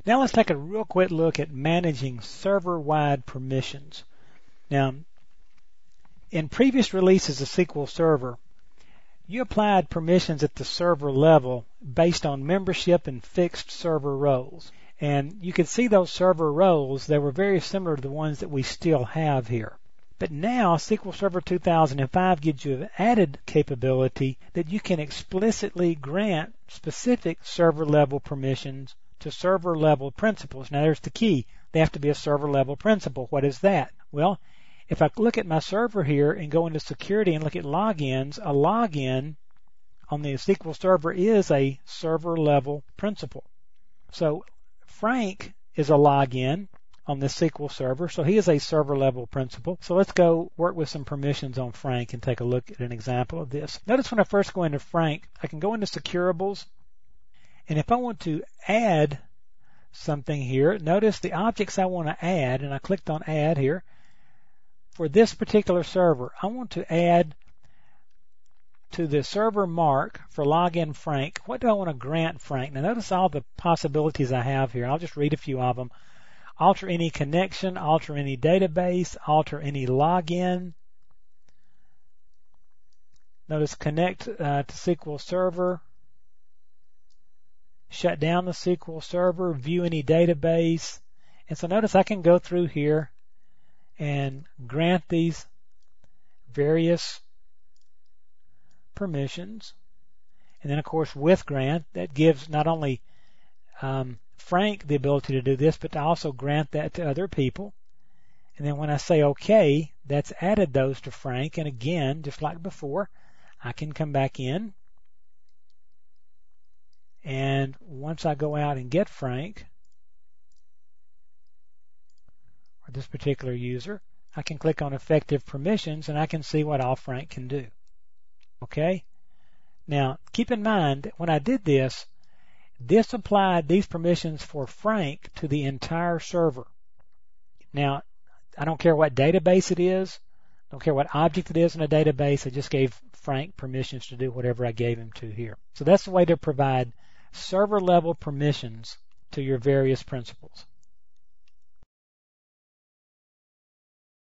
Now let's take a real quick look at managing server-wide permissions. Now, in previous releases of SQL Server, you applied permissions at the server level based on membership and fixed server roles. And you could see those server roles, they were very similar to the ones that we still have here. But now SQL Server 2005 gives you an added capability that you can explicitly grant specific server level permissions to server level principals. Now there's the key. They have to be a server level principal. What is that? Well, if I look at my server here and go into security and look at logins, a login on the SQL Server is a server level principal. So Frank is a login on the SQL Server, so he is a server level principal. So let's go work with some permissions on Frank and take a look at an example of this. Notice when I first go into Frank, I can go into Securables, and if I want to add something here, notice the objects I want to add, and I clicked on Add here. For this particular server, I want to add to the server mark for login Frank. What do I want to grant Frank? Now notice all the possibilities I have here. I'll just read a few of them. Alter any connection, alter any database, alter any login. Notice connect to SQL Server, shut down the SQL Server, view any database. And so notice I can go through here and grant these various permissions. And then of course with grant, that gives not only Frank the ability to do this, but to also grant that to other people. And then when I say OK, that's added those to Frank. And again, just like before, I can come back in. And once I go out and get Frank, or this particular user, I can click on Effective Permissions, and I can see what all Frank can do. Okay? Now, keep in mind that when I did this, this applied these permissions for Frank to the entire server. Now, I don't care what database it is, don't care what object it is in a database, I just gave Frank permissions to do whatever I gave him to here. So that's the way to provide server level permissions to your various principals.